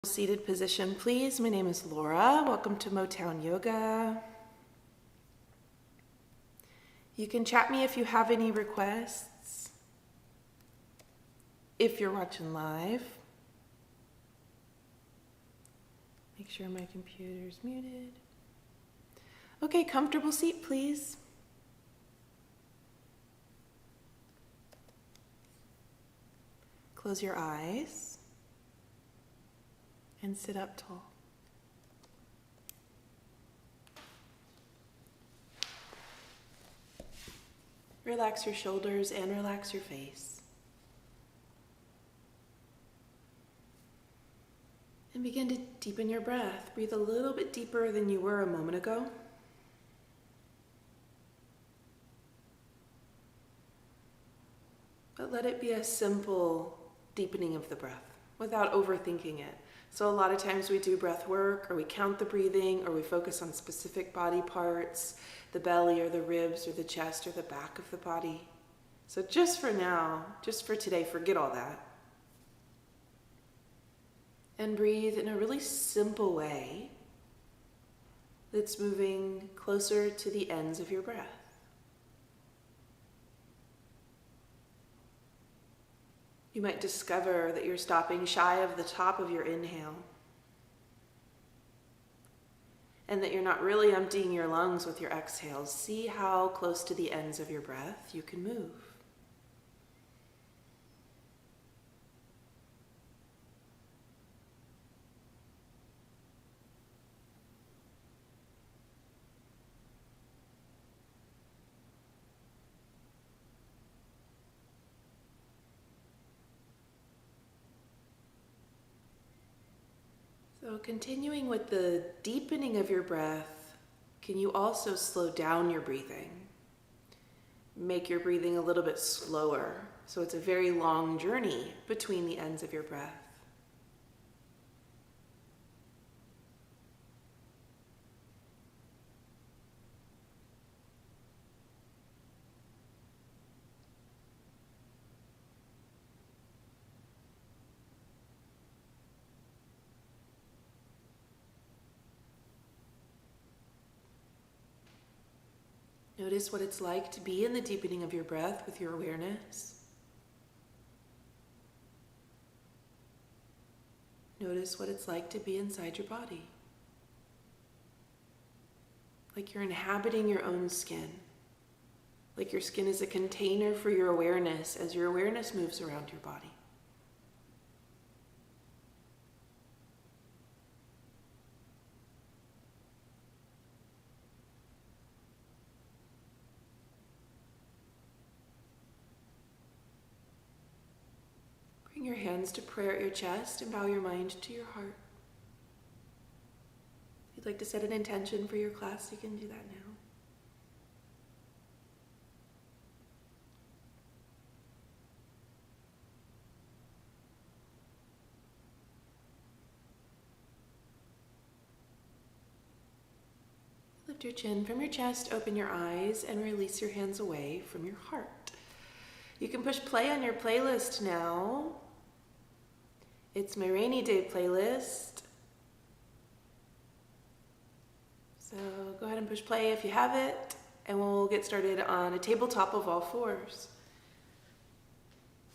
Seated position, please. My name is Laura. Welcome to Motown Yoga. You can chat me if you have any requests. If you're watching live, make sure my computer's muted. Okay, comfortable seat, please. Close your eyes. And sit up tall. Relax your shoulders and relax your face. And begin to deepen your breath. Breathe a little bit deeper than you were a moment ago. But let it be a simple deepening of the breath without overthinking it. So a lot of times we do breath work, or we count the breathing, or we focus on specific body parts, the belly or the ribs or the chest or the back of the body. So just for now, just for today, forget all that. And breathe in a really simple way that's moving closer to the ends of your breath. You might discover that you're stopping shy of the top of your inhale, and that you're not really emptying your lungs with your exhales. See how close to the ends of your breath you can move. So continuing with the deepening of your breath, can you also slow down your breathing? Make your breathing a little bit slower, so it's a very long journey between the ends of your breath. Notice what it's like to be in the deepening of your breath with your awareness. Notice what it's like to be inside your body. Like you're inhabiting your own skin. Like your skin is a container for your awareness as your awareness moves around your body. Bring your hands to prayer at your chest and bow your mind to your heart. If you'd like to set an intention for your class, you can do that now. Lift your chin from your chest, open your eyes, and release your hands away from your heart. You can push play on your playlist now. It's my rainy day playlist. So go ahead and push play if you have it, and we'll get started on a tabletop of all fours.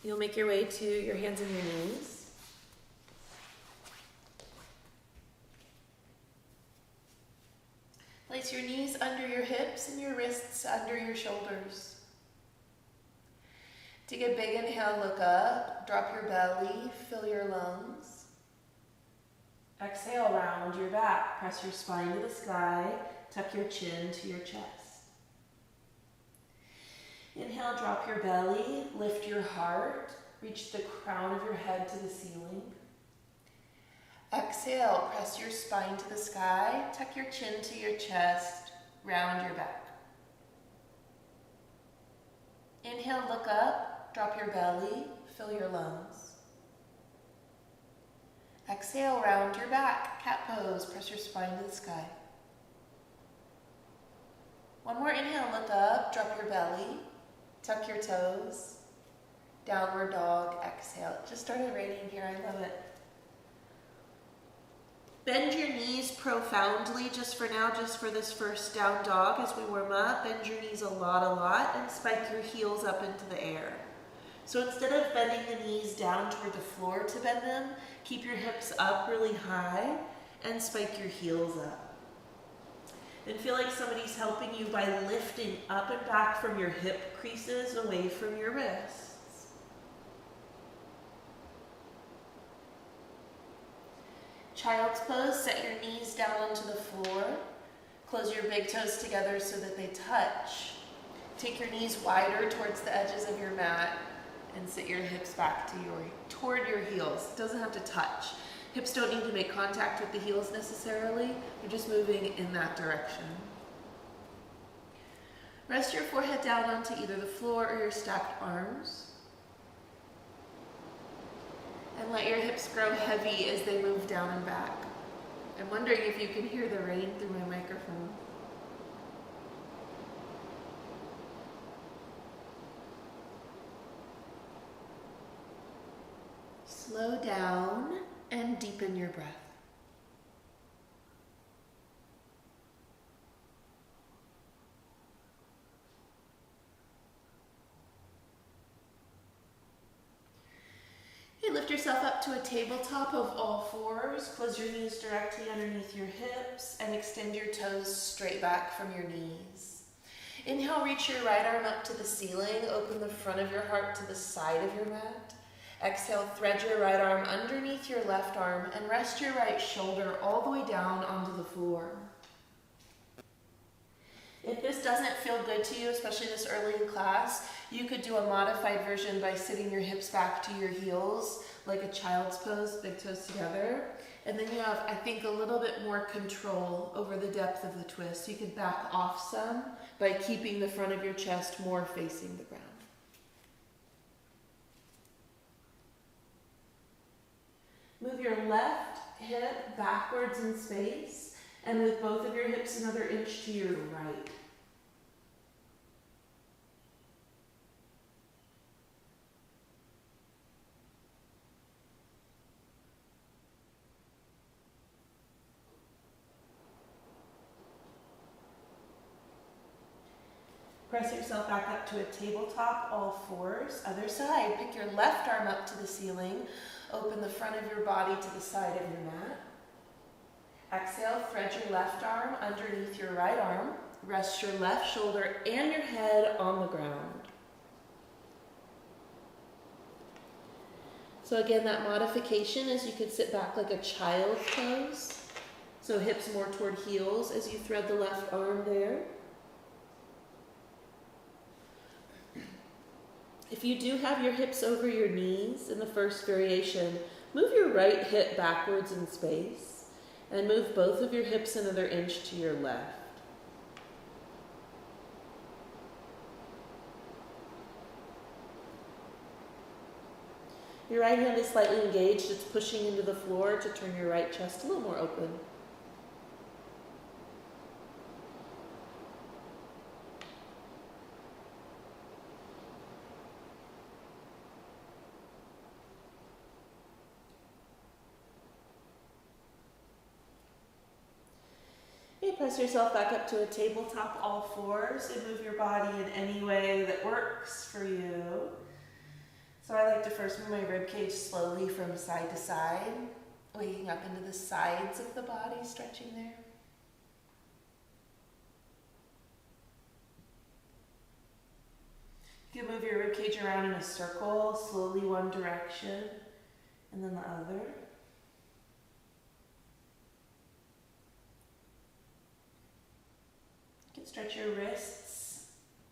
You'll make your way to your hands and your knees. Place your knees under your hips and your wrists under your shoulders. Take a big inhale, look up, drop your belly, fill your lungs. Exhale, round your back, press your spine to the sky, tuck your chin to your chest. Inhale, drop your belly, lift your heart, reach the crown of your head to the ceiling. Exhale, press your spine to the sky, tuck your chin to your chest, round your back. Inhale, look up, drop your belly, fill your lungs. Exhale, round your back, cat pose, press your spine to the sky. One more inhale, look up, drop your belly, tuck your toes, downward dog, exhale. It just started raining here, I love it. Bend your knees profoundly just for now, just for this first down dog as we warm up. Bend your knees a lot, and spike your heels up into the air. So instead of bending the knees down toward the floor to bend them, keep your hips up really high and spike your heels up. And feel like somebody's helping you by lifting up and back from your hip creases away from your wrists. Child's pose, set your knees down onto the floor. Close your big toes together so that they touch. Take your knees wider towards the edges of your mat and sit your hips back to toward your heels. It doesn't have to touch. Hips don't need to make contact with the heels necessarily. You're just moving in that direction. Rest your forehead down onto either the floor or your stacked arms. And let your hips grow heavy as they move down and back. I'm wondering if you can hear the rain through my microphone. Slow down and deepen your breath. Lift yourself up to a tabletop of all fours. Close your knees directly underneath your hips and extend your toes straight back from your knees. Inhale, reach your right arm up to the ceiling. Open the front of your heart to the side of your mat. Exhale, thread your right arm underneath your left arm and rest your right shoulder all the way down onto the floor. If this doesn't feel good to you, especially this early in class, you could do a modified version by sitting your hips back to your heels, like a child's pose, big toes together. And then you have, I think, a little bit more control over the depth of the twist. So you could back off some by keeping the front of your chest more facing the ground. Move your left hip backwards in space. And with both of your hips another inch to your right. Press yourself back up to a tabletop, all fours. Other side, pick your left arm up to the ceiling. Open the front of your body to the side of your mat. Exhale, thread your left arm underneath your right arm. Rest your left shoulder and your head on the ground. So again, that modification is you could sit back like a child's pose. So hips more toward heels as you thread the left arm there. If you do have your hips over your knees in the first variation, move your right hip backwards in space. And move both of your hips another inch to your left. Your right hand is slightly engaged. It's pushing into the floor to turn your right chest a little more open. Press yourself back up to a tabletop, all fours, and move your body in any way that works for you. So I like to first move my rib cage slowly from side to side, waking up into the sides of the body, stretching there. You can move your rib cage around in a circle, slowly one direction, and then the other. Stretch your wrists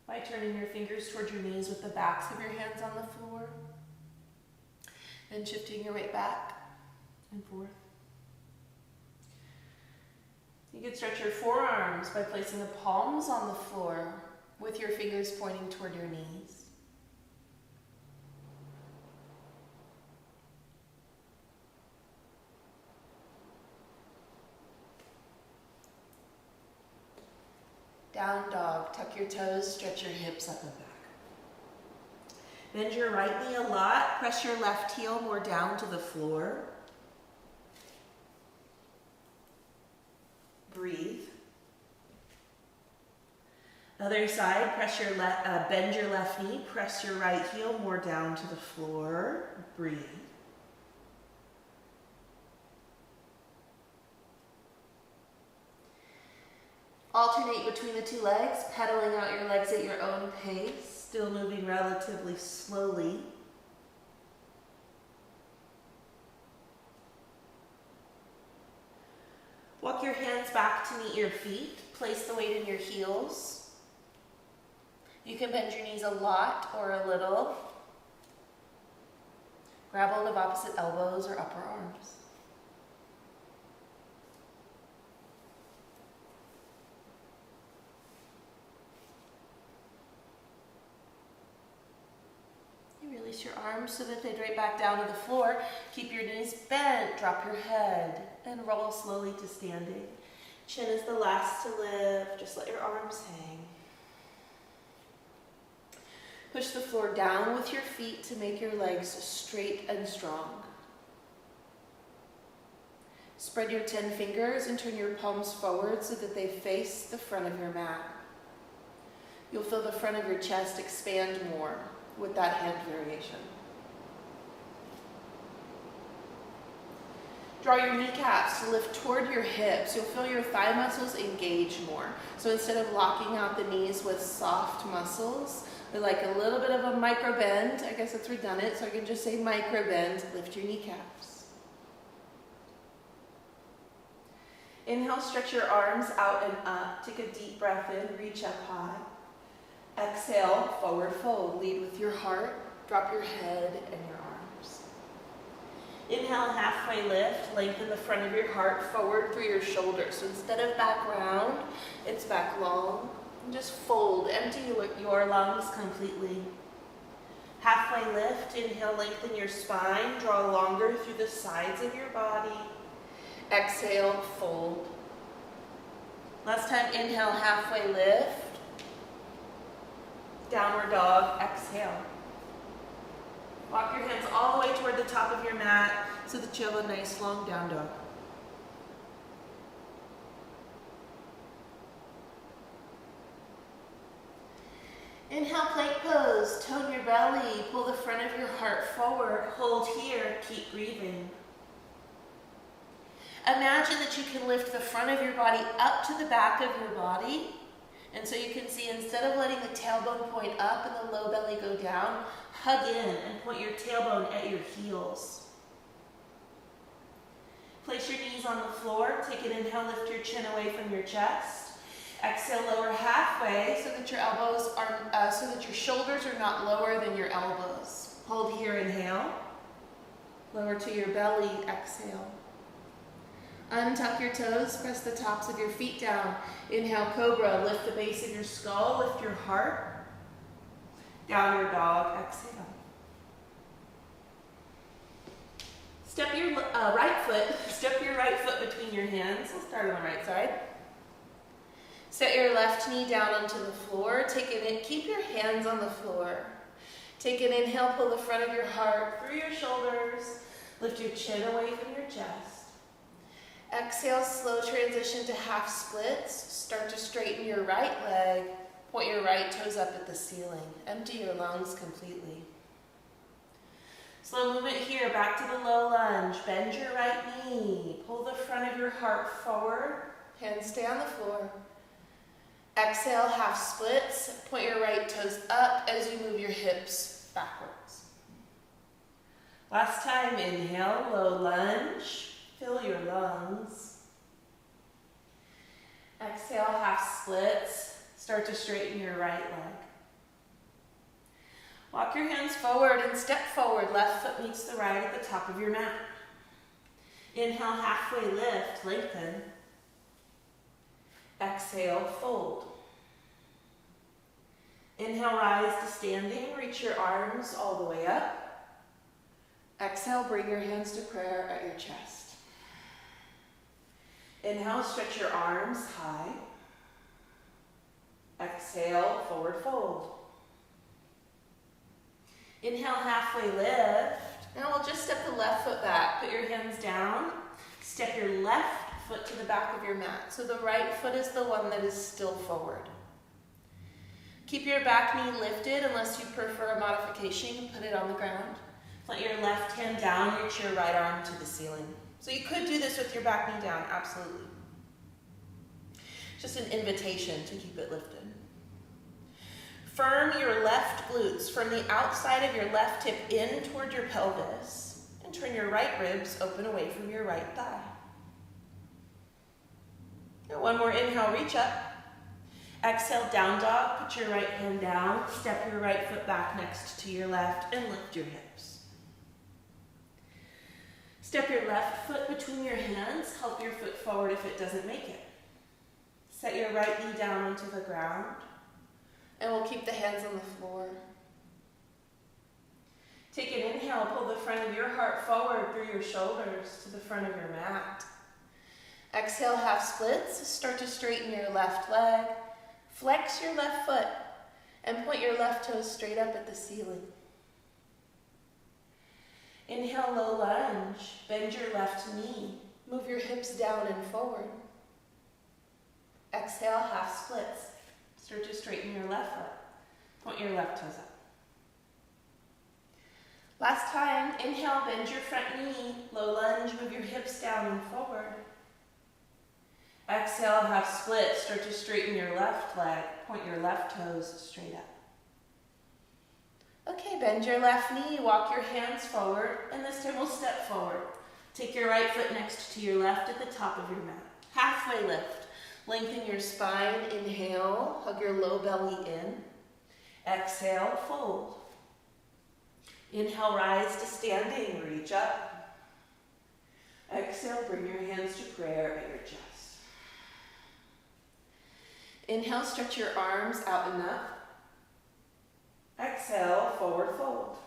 by turning your fingers towards your knees with the backs of your hands on the floor. Then shifting your weight back and forth. You can stretch your forearms by placing the palms on the floor with your fingers pointing toward your knees. Down dog, tuck your toes, stretch your hips up and back. Bend your right knee a lot, press your left heel more down to the floor. Other side, bend your left knee, press your right heel more down to the floor. Breathe. Alternate between the two legs, pedaling out your legs at your own pace, still moving relatively slowly. Walk your hands back to meet your feet. Place the weight in your heels. You can bend your knees a lot or a little. Grab hold of opposite elbows or upper arms. You release your arms so that they drape back down to the floor. Keep your knees bent, drop your head, and roll slowly to standing. Chin is the last to lift. Just let your arms hang. Push the floor down with your feet to make your legs straight and strong. Spread your 10 fingers and turn your palms forward so that they face the front of your mat. You'll feel the front of your chest expand more with that hand variation. Draw your kneecaps to lift toward your hips. You'll feel your thigh muscles engage more. So instead of locking out the knees with soft muscles, with like a little bit of a micro bend, I guess it's redundant, so I can just say micro bend, lift your kneecaps. Inhale, stretch your arms out and up. Take a deep breath in, reach up high. Exhale, forward fold. Lead with your heart. Drop your head and your arms. Inhale, halfway lift. Lengthen the front of your heart forward through your shoulders. So instead of back round, it's back long. And just fold. Empty your lungs completely. Halfway lift. Inhale, lengthen your spine. Draw longer through the sides of your body. Exhale, fold. Last time, inhale, halfway lift. Downward dog, exhale. Walk your hands all the way toward the top of your mat so that you have a nice long down dog. Inhale, plank pose. Tone your belly. Pull the front of your heart forward. Hold here. Keep breathing. Imagine that you can lift the front of your body up to the back of your body. And so you can see, instead of letting the tailbone point up and the low belly go down, hug in and point your tailbone at your heels. Place your knees on the floor. Take an inhale, lift your chin away from your chest. Exhale, lower halfway so that your elbows are, so that your shoulders are not lower than your elbows. Hold here, inhale. Lower to your belly, exhale. Untuck your toes, press the tops of your feet down. Inhale, cobra, lift the base of your skull, lift your heart. Downward dog, exhale. Step your right foot between your hands. We'll start on the right side. Set your left knee down onto the floor. Keep your hands on the floor. Take an inhale, pull the front of your heart through your shoulders. Lift your chin away from your chest. Exhale, slow transition to half splits. Start to straighten your right leg. Point your right toes up at the ceiling. Empty your lungs completely. Slow movement here, back to the low lunge. Bend your right knee. Pull the front of your heart forward. Hands stay on the floor. Exhale, half splits. Point your right toes up as you move your hips backwards. Last time, inhale, low lunge. Fill your lungs. Exhale, half splits. Start to straighten your right leg. Walk your hands forward and step forward. Left foot meets the right at the top of your mat. Inhale, halfway lift, lengthen. Exhale, fold. Inhale, rise to standing. Reach your arms all the way up. Exhale, bring your hands to prayer at your chest. Inhale, stretch your arms high. Exhale, forward fold. Inhale, halfway lift. Now we'll just step the left foot back. Put your hands down. Step your left foot to the back of your mat. So the right foot is the one that is still forward. Keep your back knee lifted unless you prefer a modification. Put it on the ground. Plant your left hand down, reach your right arm to the ceiling. So you could do this with your back knee down, absolutely. Just an invitation to keep it lifted. Firm your left glutes from the outside of your left hip in toward your pelvis and turn your right ribs open away from your right thigh. Now one more inhale, reach up. Exhale, down dog, put your right hand down, step your right foot back next to your left and lift your hips. Step your left foot between your hands, help your foot forward if it doesn't make it. Set your right knee down onto the ground, and we'll keep the hands on the floor. Take an inhale, pull the front of your heart forward through your shoulders to the front of your mat. Exhale, half splits, start to straighten your left leg, flex your left foot, and point your left toes straight up at the ceiling. Inhale, low lunge, bend your left knee, move your hips down and forward. Exhale, half splits. Start to straighten your left foot. Point your left toes up. Last time, inhale, bend your front knee, low lunge, move your hips down and forward. Exhale, half split. Start to straighten your left leg. Point your left toes straight up. Okay, bend your left knee, walk your hands forward, and this time we'll step forward. Take your right foot next to your left at the top of your mat. Halfway lift. Lengthen your spine, inhale, hug your low belly in. Exhale, fold. Inhale, rise to standing, reach up. Exhale, bring your hands to prayer at your chest. Inhale, stretch your arms out and up. Exhale, forward fold.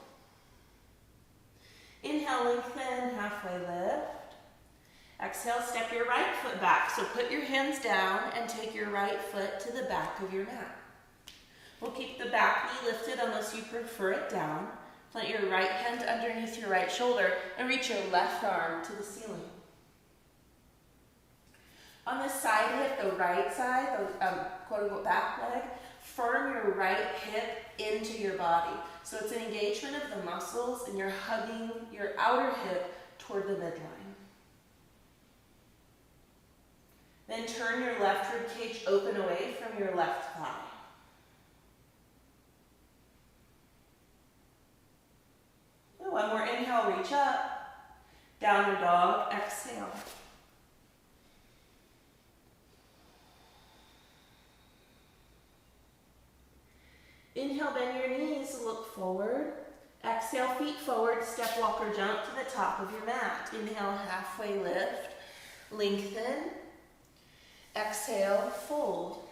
Inhale, lengthen, halfway lift. Exhale, step your right foot back. So put your hands down and take your right foot to the back of your mat. We'll keep the back knee lifted unless you prefer it down. Plant your right hand underneath your right shoulder and reach your left arm to the ceiling. On the side hip, the right side, the quote-unquote back leg, firm your right hip into your body. So it's an engagement of the muscles and you're hugging your outer hip toward the midline. Then turn your left rib cage open away from your left thigh. And one more inhale, reach up. Downward dog, exhale. Inhale, bend your knees, look forward. Exhale, feet forward, step, walk, or jump to the top of your mat. Inhale, halfway lift, lengthen. Exhale, fold.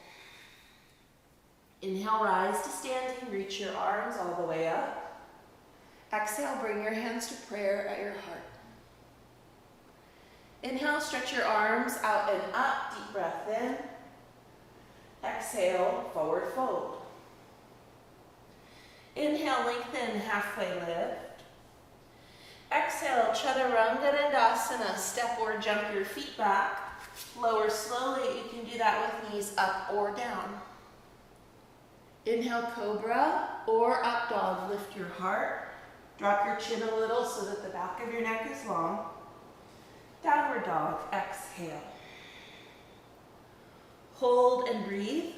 Inhale, rise to standing, reach your arms all the way up. Exhale, bring your hands to prayer at your heart. Inhale, stretch your arms out and up, deep breath in. Exhale, forward fold. Inhale, lengthen, halfway lift. Exhale, Chaturanga Dandasana, step or jump your feet back. Lower slowly, you can do that with knees up or down. Inhale, Cobra or Up Dog, lift your heart. Drop your chin a little so that the back of your neck is long. Downward Dog, exhale. Hold and breathe.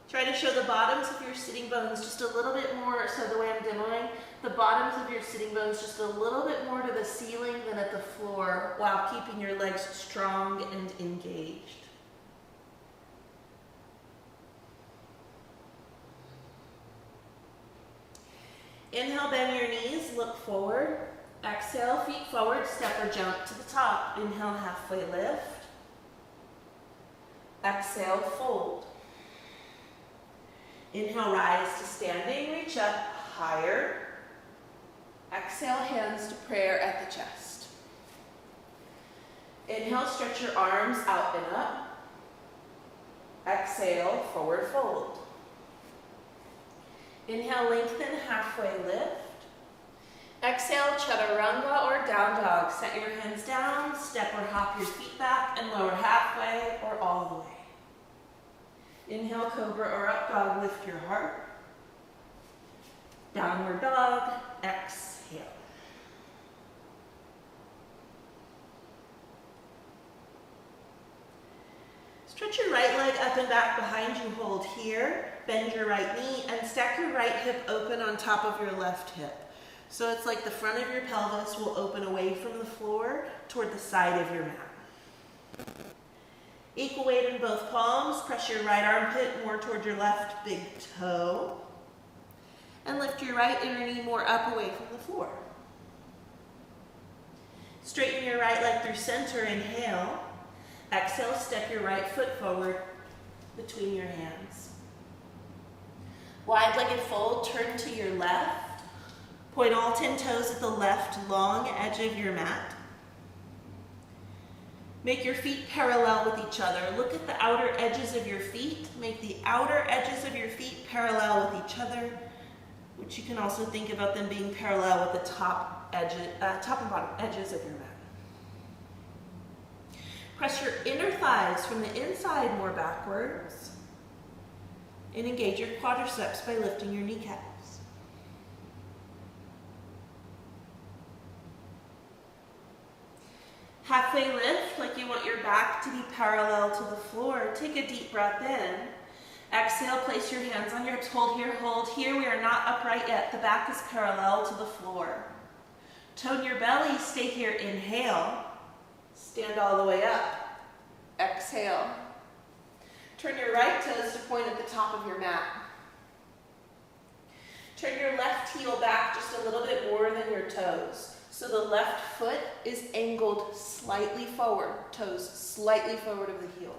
Try to show the bottoms of your sitting bones just a little bit more, so the way I'm demoing, the bottoms of your sitting bones just a little bit more to the ceiling than at the floor while keeping your legs strong and engaged. Inhale, bend your knees, look forward. Exhale, feet forward, step or jump to the top. Inhale, halfway lift. Exhale, fold. Inhale, rise to standing, reach up higher. Exhale, hands to prayer at the chest. Inhale, stretch your arms out and up. Exhale, forward fold. Inhale, lengthen, halfway lift. Exhale, Chaturanga or down dog. Set your hands down, step or hop your feet back, and lower halfway or all the way. Inhale, cobra or up dog, lift your heart. Downward dog, exhale. Stretch your right leg up and back behind you, hold here. Bend your right knee and stack your right hip open on top of your left hip. So it's like the front of your pelvis will open away from the floor toward the side of your mat. Equal weight in both palms. Press your right armpit more toward your left big toe. And lift your right inner knee more up away from the floor. Straighten your right leg through center, inhale. Exhale, step your right foot forward between your hands. Wide-legged fold, turn to your left. Point all 10 toes at the left long edge of your mat. Make your feet parallel with each other. Look at the outer edges of your feet. Make the outer edges of your feet parallel with each other, which you can also think about them being parallel with the top and bottom edges of your mat. Press your inner thighs from the inside more backwards and engage your quadriceps by lifting your kneecaps. Halfway lift, like you want your back to be parallel to the floor. Take a deep breath in. Exhale, place your hands on your hips. Hold here. We are not upright yet. The back is parallel to the floor. Tone your belly, stay here. Inhale. Stand all the way up. Exhale. Turn your right toes to point at the top of your mat. Turn your left heel back just a little bit more than your toes. So the left foot is angled slightly forward, toes slightly forward of the heel.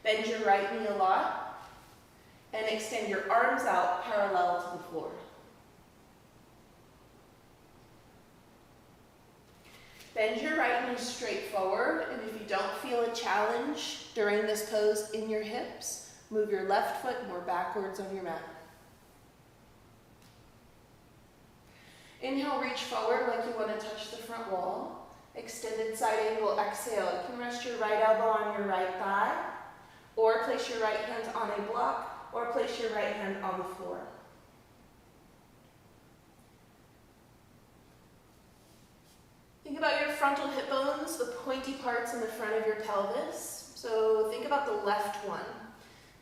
Bend your right knee a lot and extend your arms out parallel to the floor. Bend your right knee straight forward, and if you don't feel a challenge during this pose in your hips, move your left foot more backwards on your mat. Inhale, reach forward like you want to touch the front wall. Extended side angle, exhale. You can rest your right elbow on your right thigh, or place your right hand on a block, or place your right hand on the floor. Think about your frontal hip bones, the pointy parts in the front of your pelvis. So think about the left one.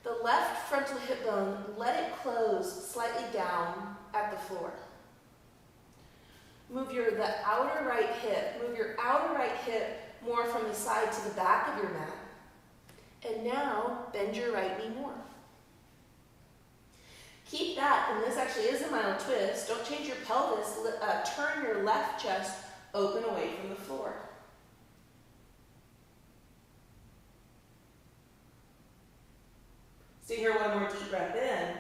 The left frontal hip bone, let it close slightly down at the floor. Move your outer right hip more from the side to the back of your mat. And now bend your right knee more. Keep that, and this actually is a mild twist. Don't change your pelvis. Turn your left chest open away from the floor. Stay here, one more deep breath in.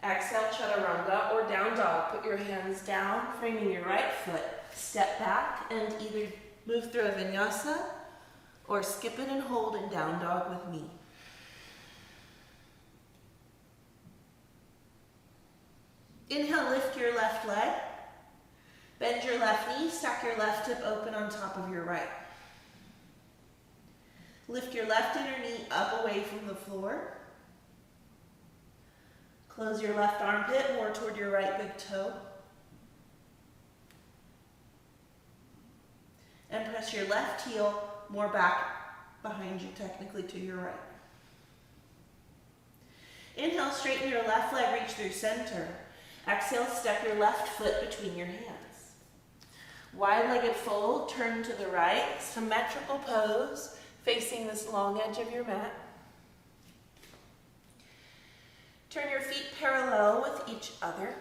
Exhale, chaturanga or down dog. Put your hands down, framing your right foot. Step back and either move through a vinyasa or skip it and hold in down dog with me. Inhale, lift your left leg. Bend your left knee, stack your left hip open on top of your right. Lift your left inner knee up away from the floor. Close your left armpit more toward your right big toe. And press your left heel more back behind you, technically to your right. Inhale, straighten your left leg, reach through center. Exhale, step your left foot between your hands. Wide-legged fold, turn to the right, symmetrical pose, facing this long edge of your mat. Turn your feet parallel with each other.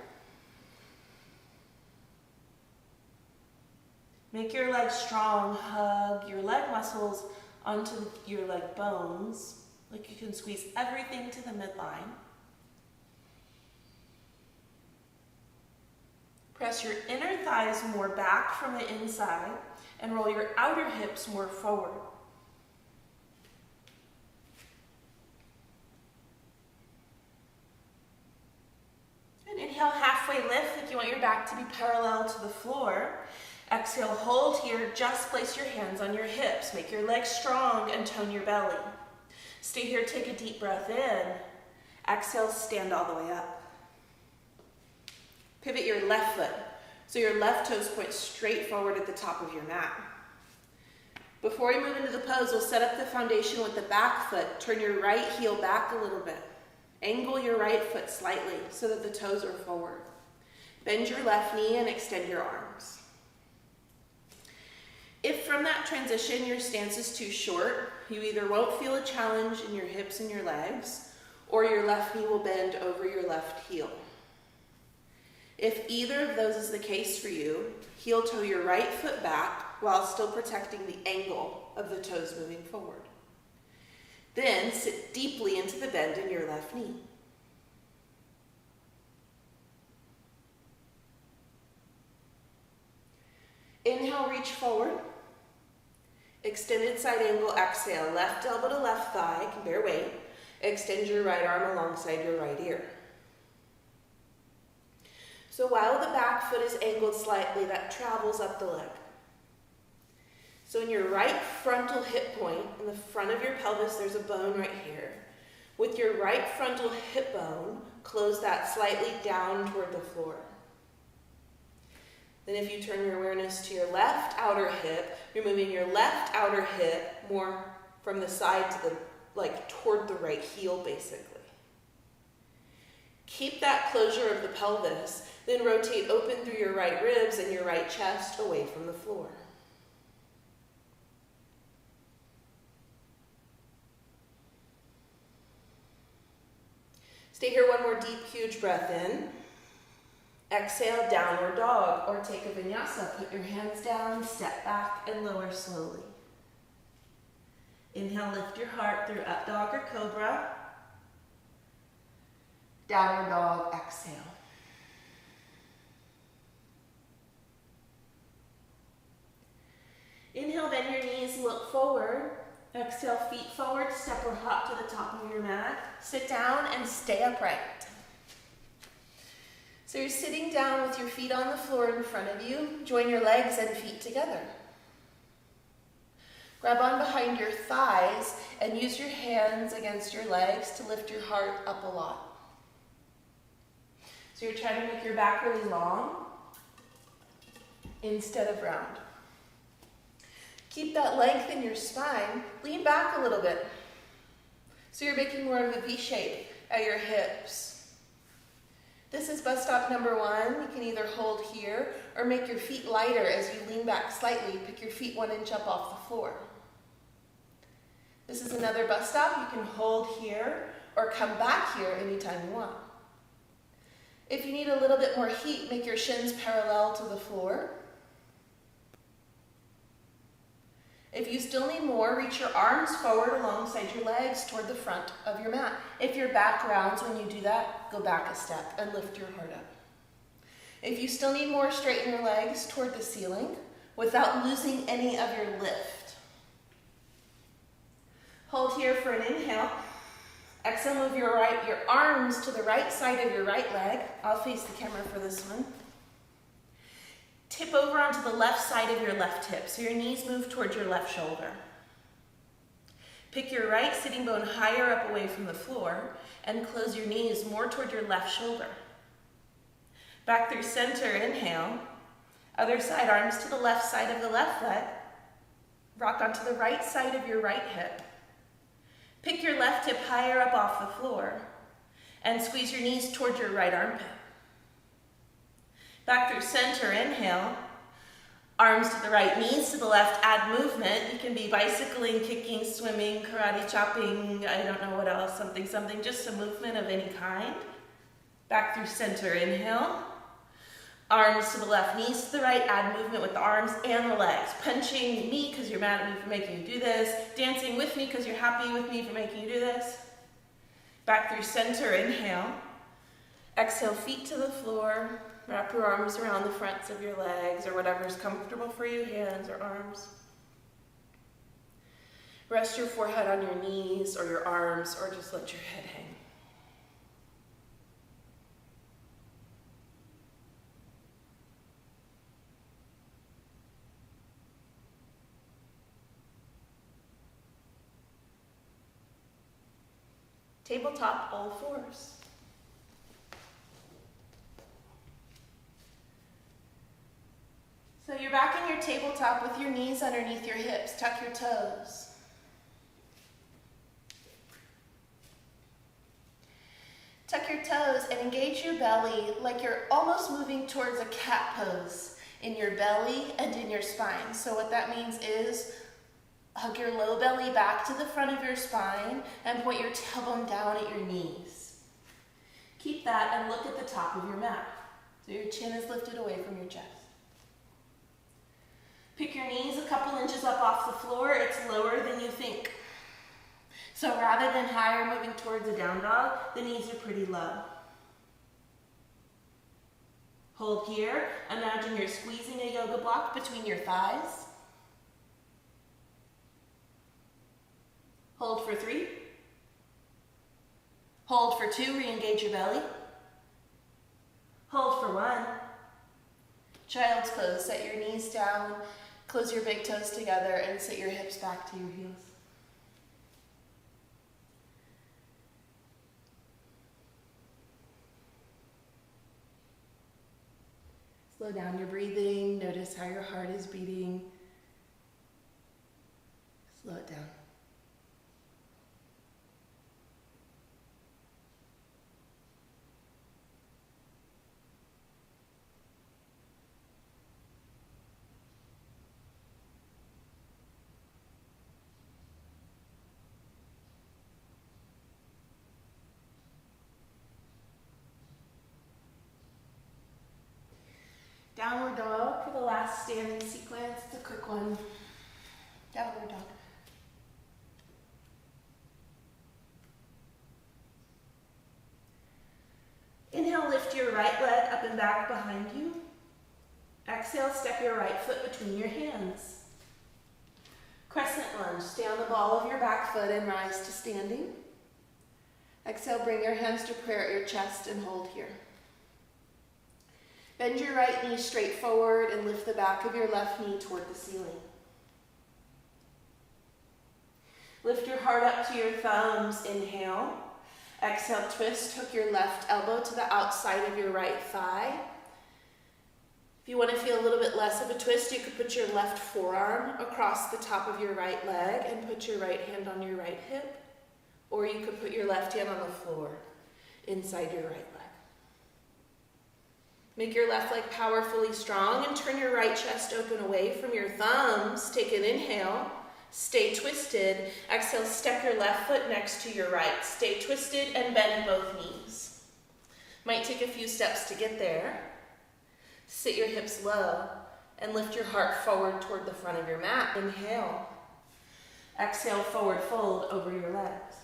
Make your legs strong, hug your leg muscles onto your leg bones, like you can squeeze everything to the midline. Press your inner thighs more back from the inside and roll your outer hips more forward. And inhale, halfway lift like you want your back to be parallel to the floor. Exhale, hold here, just place your hands on your hips. Make your legs strong and tone your belly. Stay here, take a deep breath in. Exhale, stand all the way up. Pivot your left foot, so your left toes point straight forward at the top of your mat. Before we move into the pose, we'll set up the foundation with the back foot. Turn your right heel back a little bit. Angle your right foot slightly so that the toes are forward. Bend your left knee and extend your arms. If from that transition your stance is too short, you either won't feel a challenge in your hips and your legs, or your left knee will bend over your left heel. If either of those is the case for you, heel toe your right foot back while still protecting the angle of the toes moving forward. Then sit deeply into the bend in your left knee. Inhale, reach forward. Extended side angle, exhale. Left elbow to left thigh, can bear weight. Extend your right arm alongside your right ear. So while the back foot is angled slightly, that travels up the leg. So in your right frontal hip point, in the front of your pelvis, there's a bone right here. With your right frontal hip bone, close that slightly down toward the floor. Then if you turn your awareness to your left outer hip, you're moving your left outer hip more from the side to the, toward the right heel, basically. Keep that closure of the pelvis, then rotate open through your right ribs and your right chest away from the floor. Stay here, one more deep, huge breath in. Exhale, downward dog, or take a vinyasa. Put your hands down, step back, and lower slowly. Inhale, lift your heart through up dog or cobra. Downward dog, exhale. Inhale, bend your knees, look forward. Exhale, feet forward, step or hop to the top of your mat. Sit down and stay upright. So you're sitting down with your feet on the floor in front of you. Join your legs and feet together. Grab on behind your thighs and use your hands against your legs to lift your heart up a lot. So you're trying to make your back really long instead of round. Keep that length in your spine. Lean back a little bit. So you're making more of a V shape at your hips. This is bus stop number 1. You can either hold here or make your feet lighter as you lean back slightly. Pick your feet 1 inch up off the floor. This is another bus stop. You can hold here or come back here anytime you want. If you need a little bit more heat, make your shins parallel to the floor. If you still need more, reach your arms forward alongside your legs toward the front of your mat. If your back rounds when you do that, go back a step and lift your heart up. If you still need more, straighten your legs toward the ceiling without losing any of your lift. Hold here for an inhale. Exhale, move your arms to the right side of your right leg. I'll face the camera for this one. Tip over onto the left side of your left hip, so your knees move towards your left shoulder. Pick your right sitting bone higher up away from the floor and close your knees more toward your left shoulder. Back through center, inhale. Other side, arms to the left side of the left leg. Rock onto the right side of your right hip. Pick your left hip higher up off the floor and squeeze your knees towards your right armpit. Back through center, inhale. Arms to the right, knees to the left, add movement. You can be bicycling, kicking, swimming, karate chopping, I don't know what else, something, just a movement of any kind. Back through center, inhale. Arms to the left, knees to the right, add movement with the arms and the legs. Punching me because you're mad at me for making you do this. Dancing with me because you're happy with me for making you do this. Back through center, inhale. Exhale, feet to the floor. Wrap your arms around the fronts of your legs or whatever's comfortable for you, hands or arms. Rest your forehead on your knees or your arms, or just let your head hang. Tabletop, all fours. So you're back in your tabletop with your knees underneath your hips. Tuck your toes. Tuck your toes and engage your belly like you're almost moving towards a cat pose in your belly and in your spine. So what that means is hug your low belly back to the front of your spine and point your tailbone down at your knees. Keep that and look at the top of your mat. So your chin is lifted away from your chest. Pick your knees a couple inches up off the floor. It's lower than you think. So rather than higher moving towards a down dog, the knees are pretty low. Hold here. Imagine you're squeezing a yoga block between your thighs. Hold for 3. Hold for 2, re-engage your belly. Hold for 1. Child's pose, set your knees down, close your big toes together, and sit your hips back to your heels. Slow down your breathing, notice how your heart is beating. Slow it down. Downward dog for the last standing sequence. It's a quick one. Downward dog. Inhale, lift your right leg up and back behind you. Exhale, step your right foot between your hands. Crescent lunge. Stay on the ball of your back foot and rise to standing. Exhale, bring your hands to prayer at your chest and hold here. Bend your right knee straight forward and lift the back of your left knee toward the ceiling. Lift your heart up to your thumbs. Inhale. Exhale, twist. Hook your left elbow to the outside of your right thigh. If you want to feel a little bit less of a twist, you could put your left forearm across the top of your right leg and put your right hand on your right hip. Or you could put your left hand on the floor inside your right leg. Make your left leg powerfully strong and turn your right chest open away from your thumbs. Take an inhale. Stay twisted. Exhale, step your left foot next to your right. Stay twisted and bend both knees. Might take a few steps to get there. Sit your hips low and lift your heart forward toward the front of your mat. Inhale. Exhale, forward fold over your legs.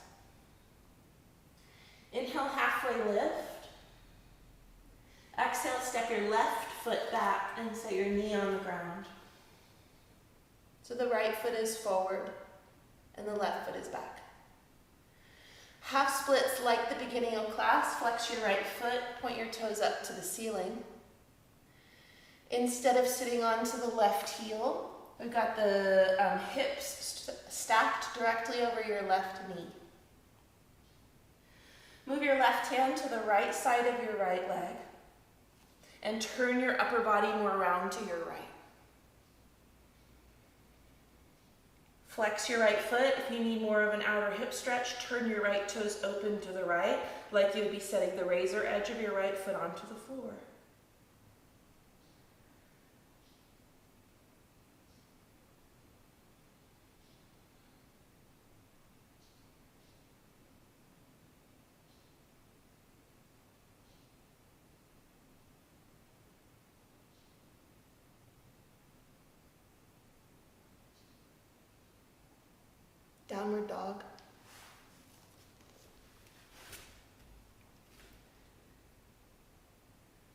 Inhale, halfway lift. Exhale, step your left foot back and set your knee on the ground. So the right foot is forward and the left foot is back. Half splits like the beginning of class. Flex your right foot, point your toes up to the ceiling. Instead of sitting onto the left heel, we've got the hips stacked directly over your left knee. Move your left hand to the right side of your right leg and turn your upper body more around to your right. Flex your right foot. If you need more of an outer hip stretch, turn your right toes open to the right, like you would be setting the razor edge of your right foot onto the floor. Downward dog.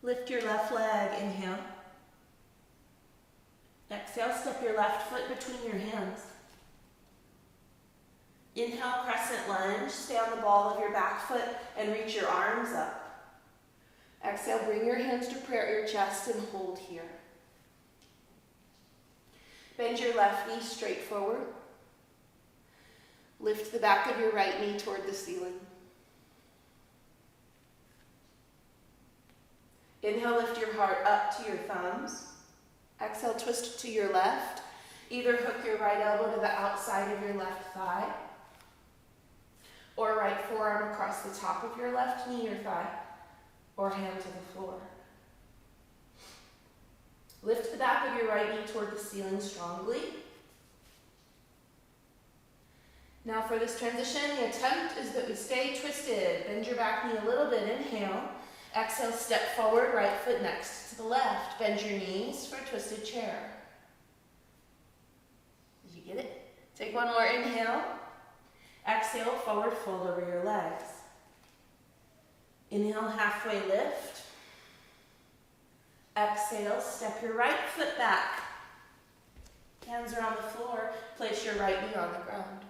Lift your left leg, inhale. Exhale, step your left foot between your hands. Inhale, crescent lunge. Stay on the ball of your back foot and reach your arms up. Exhale, bring your hands to prayer at your chest and hold here. Bend your left knee straight forward. Lift the back of your right knee toward the ceiling. Inhale, lift your heart up to your thumbs. Exhale, twist to your left. Either hook your right elbow to the outside of your left thigh, or right forearm across the top of your left knee or thigh, or hand to the floor. Lift the back of your right knee toward the ceiling strongly. Now for this transition, the attempt is that we stay twisted. Bend your back knee a little bit, inhale. Exhale, step forward, right foot next to the left. Bend your knees for a twisted chair. Did you get it? Take one more inhale. Exhale, forward fold over your legs. Inhale, halfway lift. Exhale, step your right foot back. Hands are on the floor. Place your right knee on the ground.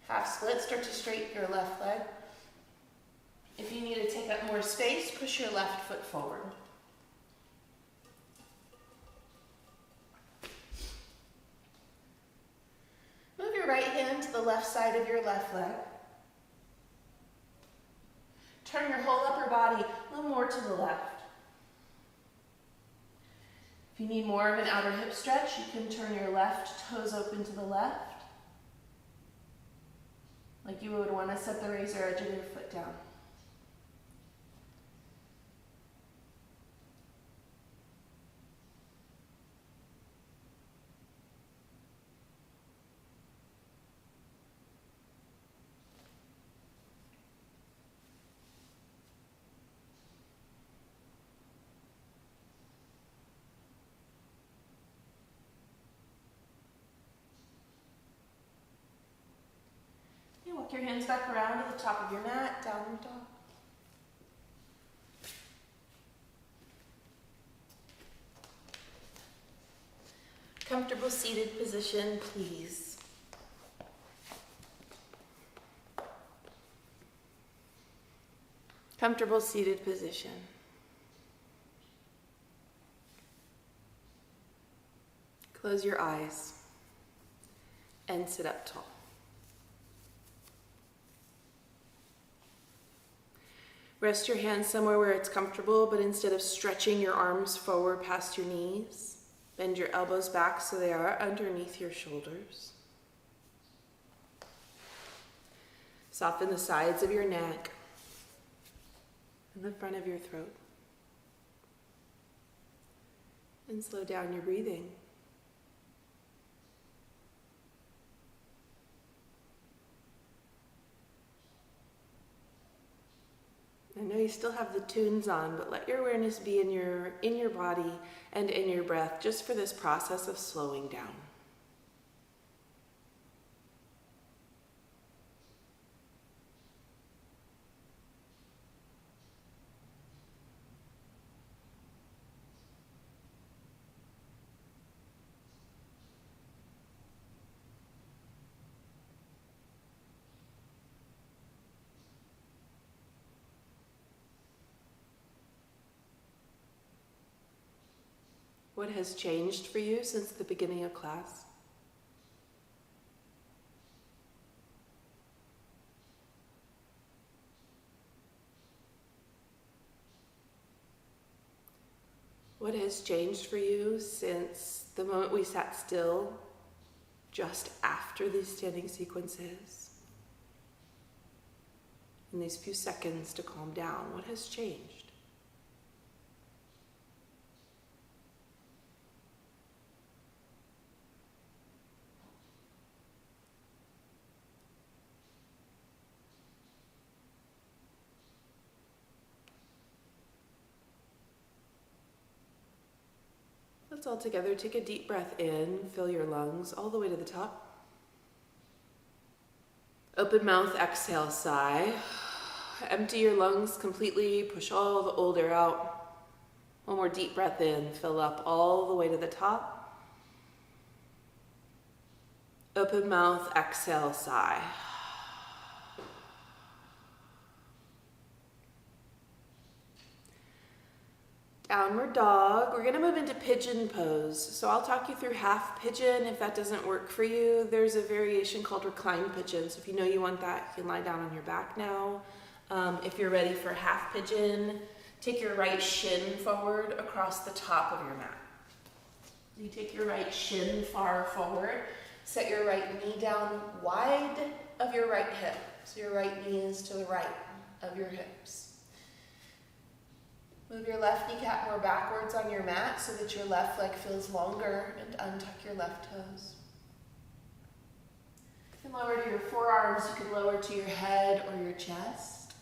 Half split, start to straighten your left leg. If you need to take up more space, push your left foot forward. Move your right hand to the left side of your left leg. Turn your whole upper body a little more to the left. If you need more of an outer hip stretch, you can turn your left toes open to the left, like you would want to set the razor edge of your foot down. Walk your hands back around to the top of your mat, downward dog. Comfortable seated position, please. Comfortable seated position. Close your eyes and sit up tall. Rest your hands somewhere where it's comfortable, but instead of stretching your arms forward past your knees, bend your elbows back so they are underneath your shoulders. Soften the sides of your neck and the front of your throat. And slow down your breathing. I know you still have the tunes on, but let your awareness be in your body and in your breath, just for this process of slowing down. What has changed for you since the beginning of class? What has changed for you since the moment we sat still just after these standing sequences? In these few seconds to calm down, what has changed? Let's all together take a deep breath in, fill your lungs all the way to the top. Open mouth, exhale, sigh. Empty your lungs completely, push all the old air out. One more deep breath in, fill up all the way to the top. Open mouth, exhale, sigh. Downward dog. We're going to move into pigeon pose. So I'll talk you through half pigeon. If that doesn't work for you, there's a variation called reclined pigeon. So if you know you want that, you can lie down on your back now. If you're ready for half pigeon, take your right shin forward across the top of your mat. You take your right shin far forward, set your right knee down wide of your right hip. So your right knee is to the right of your hips. Move your left kneecap more backwards on your mat so that your left leg feels longer, and untuck your left toes. You can lower to your forearms, you can lower to your head or your chest.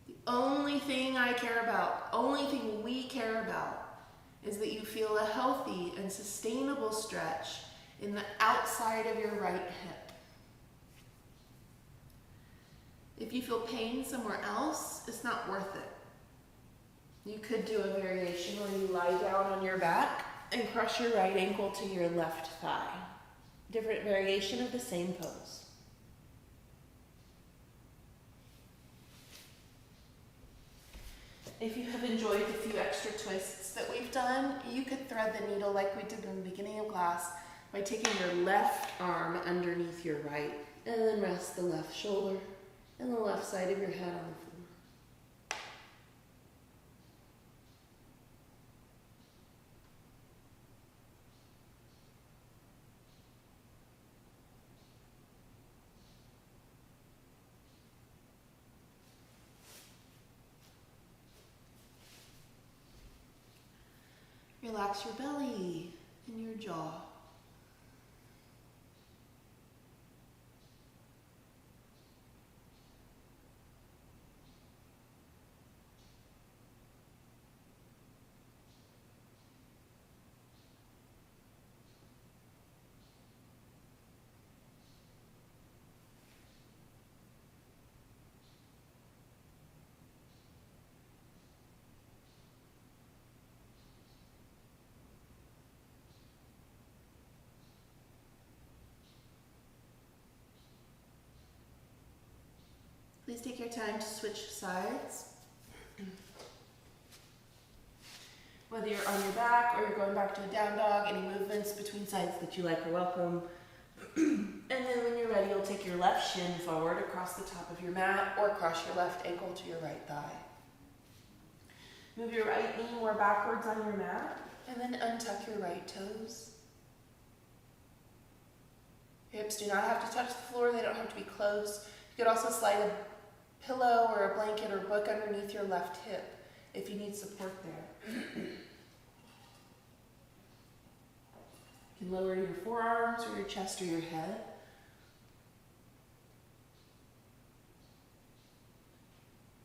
The only thing I care about, only thing we care about, is that you feel a healthy and sustainable stretch in the outside of your right hip. If you feel pain somewhere else, it's not worth it. You could do a variation where you lie down on your back and cross your right ankle to your left thigh. Different variation of the same pose. If you have enjoyed the few extra twists that we've done, you could thread the needle like we did in the beginning of class by taking your left arm underneath your right, and then rest the left shoulder and the left side of your head on the floor. Relax your belly and your jaw. Please take your time to switch sides. Whether you're on your back or you're going back to a down dog, any movements between sides that you like are welcome. And then when you're ready, you'll take your left shin forward across the top of your mat or cross your left ankle to your right thigh. Move your right knee more backwards on your mat and then untuck your right toes. Your hips do not have to touch the floor, they don't have to be close. You could also slide a pillow or a blanket or book underneath your left hip if you need support there. You can lower your forearms or your chest or your head.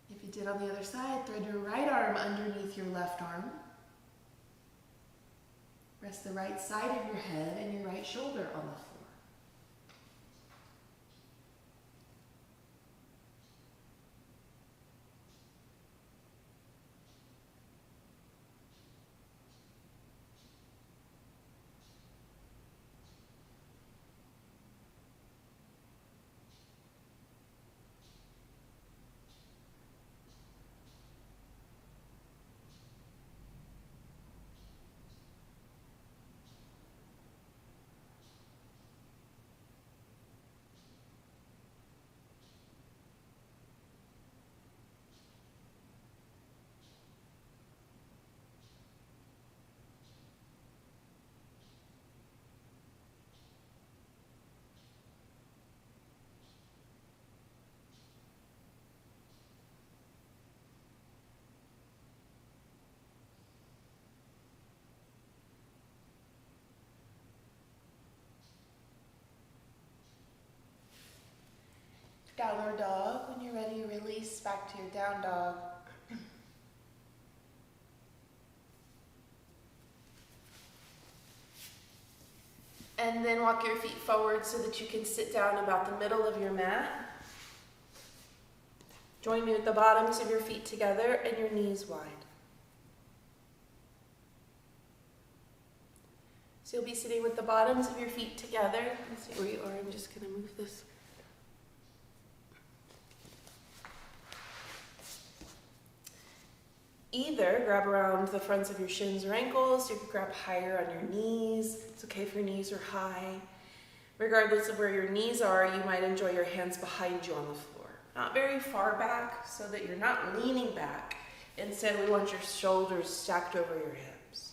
If you did on the other side, thread your right arm underneath your left arm. Rest the right side of your head and your right shoulder on the floor. Downward dog. When you're ready, release back to your down dog. And then walk your feet forward so that you can sit down about the middle of your mat. Join me with the bottoms of your feet together and your knees wide. So you'll be sitting with the bottoms of your feet together. Let's see where you are. I'm just going to move this. Either grab around the fronts of your shins or ankles. You can grab higher on your knees. It's okay if your knees are high. Regardless of where your knees are, you might enjoy your hands behind you on the floor. not very far back so that you're not leaning back. Instead, we want your shoulders stacked over your hips.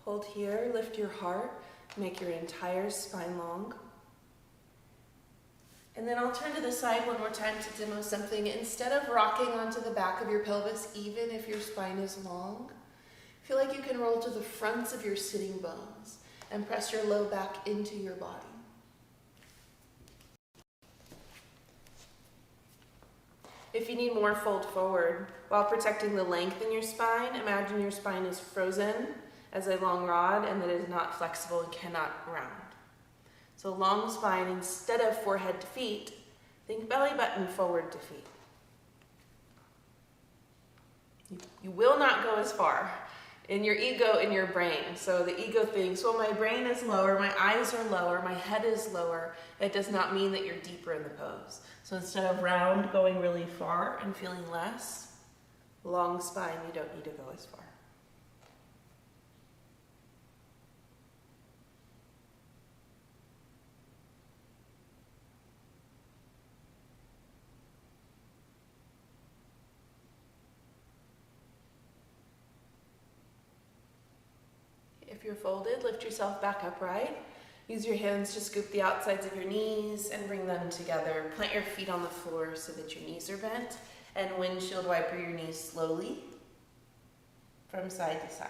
Hold here, lift your heart, make your entire spine long. And then I'll turn to the side one more time to demo something. Instead of rocking onto the back of your pelvis, even if your spine is long, feel like you can roll to the fronts of your sitting bones and press your low back into your body. If you need more, fold forward. While protecting the length in your spine, imagine your spine is frozen as a long rod and that it is not flexible and cannot round. So long spine, instead of forehead to feet, think belly button forward to feet. You will not go as far in your ego, in your brain. So the ego thinks, well, my brain is lower, my eyes are lower, my head is lower. It does not mean that you're deeper in the pose. So instead of round, going really far and feeling less, long spine, you don't need to go as far. If you're folded, lift yourself back upright. Use your hands to scoop the outsides of your knees and bring them together. Plant your feet on the floor so that your knees are bent, and windshield wiper your knees slowly from side to side.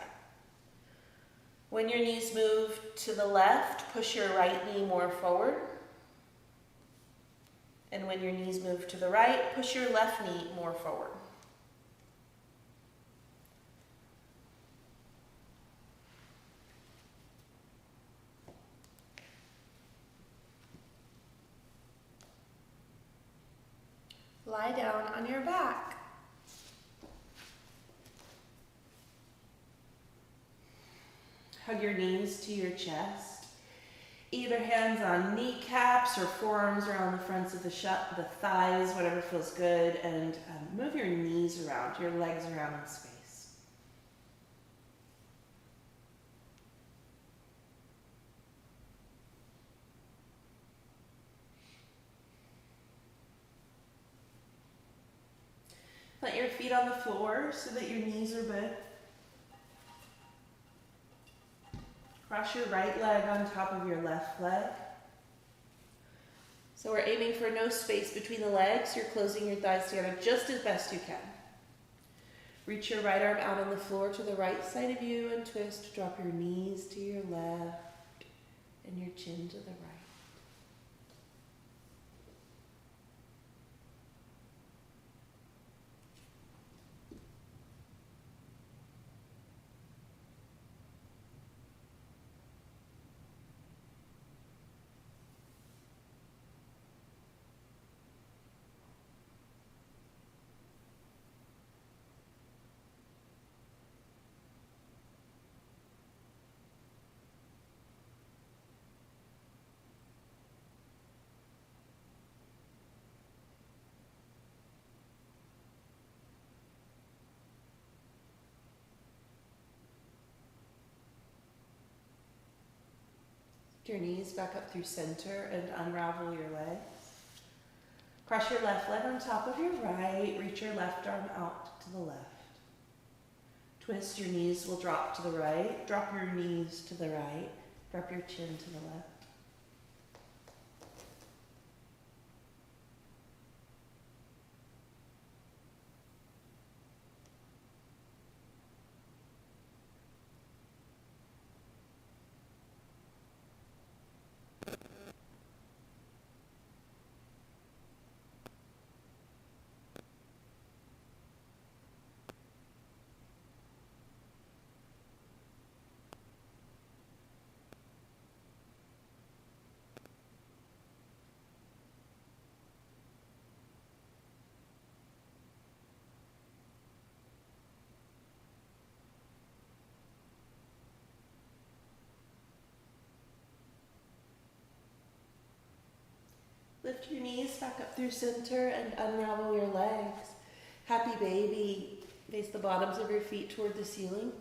When your knees move to the left, push your right knee more forward. And when your knees move to the right, push your left knee more forward. Lie down on your back. Hug your knees to your chest. Either hands on kneecaps or forearms around the fronts of the thighs, whatever feels good, and move your knees around, your legs around in space. Plant your feet on the floor so that your knees are bent. Cross your right leg on top of your left leg. So we're aiming for no space between the legs. You're closing your thighs together just as best you can. Reach your right arm out on the floor to the right side of you and twist. Drop your knees to your left and your chin to the right. Your knees back up through center and unravel your legs. Cross your left leg on top of your right. Reach your left arm out to the left. Twist, your knees will drop to the right. Drop your knees to the right. Drop your chin to the left. Lift your knees back up through center and unravel your legs. Happy baby. Face the bottoms of your feet toward the ceiling.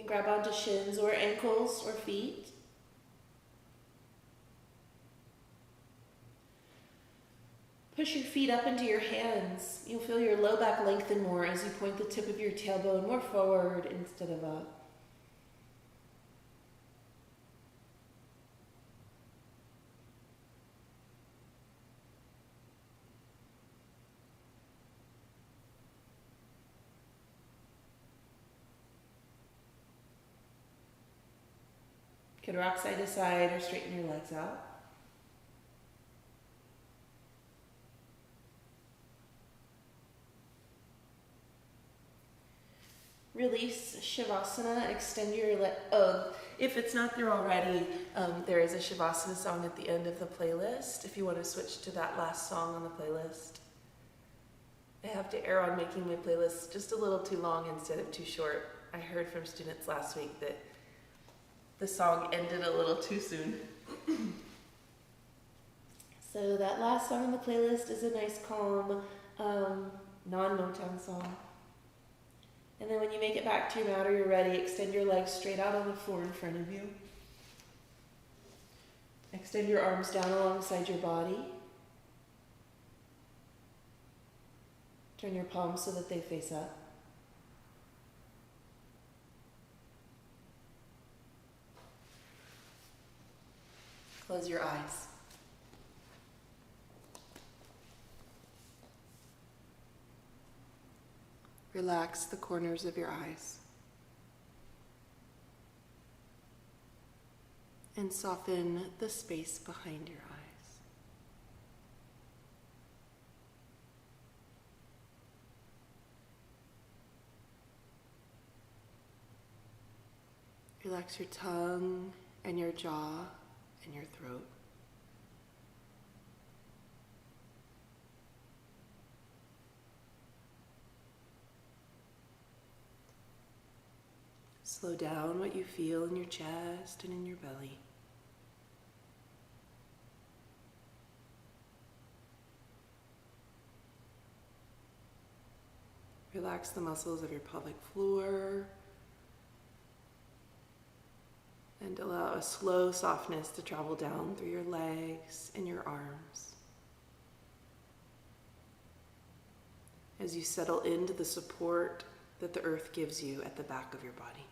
You can grab onto shins or ankles or feet. Push your feet up into your hands. You'll feel your low back lengthen more as you point the tip of your tailbone more forward instead of up. You could rock side to side or straighten your legs out. Release Shavasana, extend your if it's not there already, there is a Shavasana song at the end of the playlist if you want to switch to that last song on the playlist. I have to err on making my playlist just a little too long instead of too short. I heard from students last week that the song ended a little too soon. So that last song on the playlist is a nice, calm, non-Motown song. And then when you make it back to your mat or you're ready, extend your legs straight out on the floor in front of you. Extend your arms down alongside your body. Turn your palms so that they face up. Close your eyes. Relax the corners of your eyes. And soften the space behind your eyes. Relax your tongue and your jaw and your throat. Slow down what you feel in your chest and in your belly. Relax the muscles of your pelvic floor and allow a slow softness to travel down through your legs and your arms as you settle into the support that the earth gives you at the back of your body.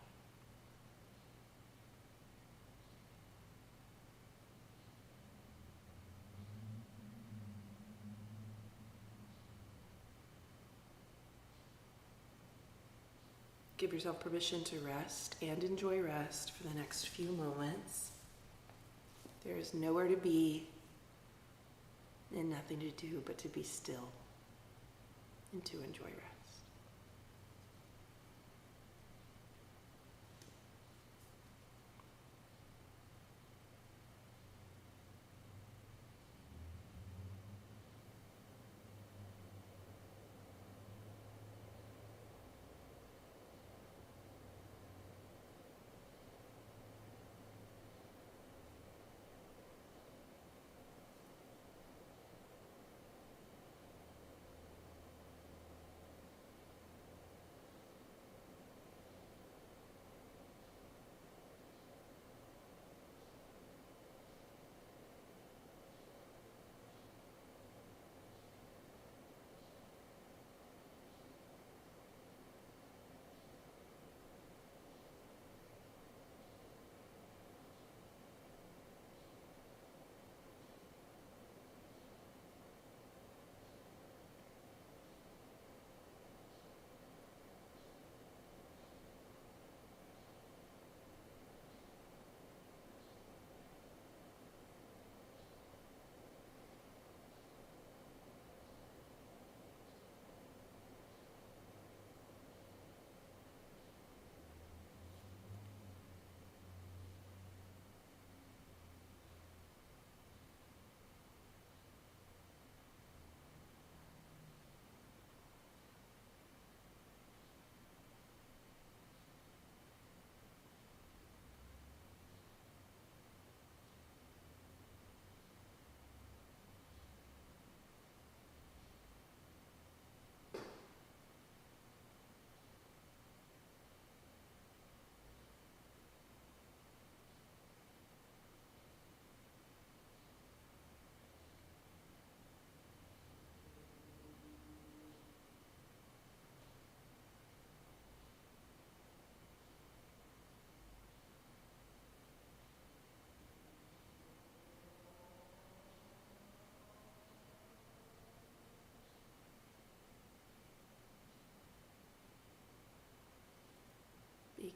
Give yourself permission to rest and enjoy rest for the next few moments. There is nowhere to be and nothing to do but to be still and to enjoy rest.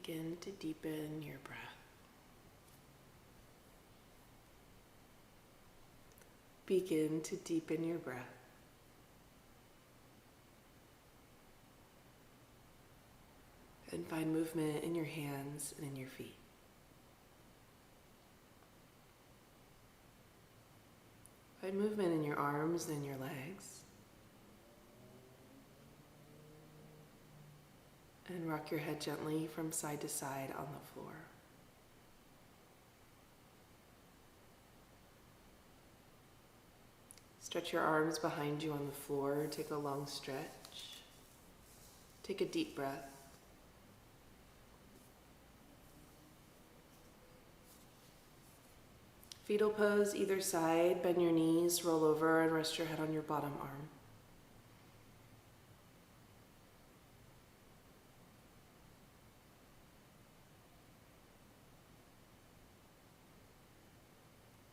begin to deepen your breath. Begin to deepen your breath. And find movement in your hands and in your feet. Find movement in your arms and in your legs. And rock your head gently from side to side on the floor. Stretch your arms behind you on the floor. Take a long stretch. Take a deep breath. Fetal pose either side. Bend your knees, roll over, and rest your head on your bottom arm.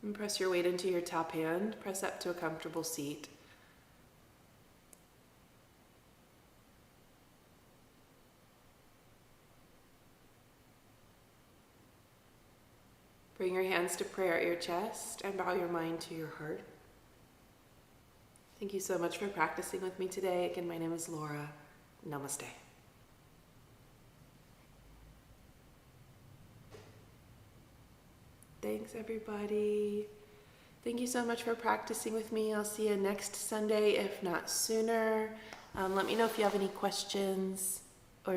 And press your weight into your top hand. Press up to a comfortable seat. Bring your hands to prayer at your chest and bow your mind to your heart. Thank you so much for practicing with me today. Again, my name is Laura. Namaste. Thanks, everybody. Thank you so much for practicing with me. I'll see you next Sunday, if not sooner. Let me know if you have any questions.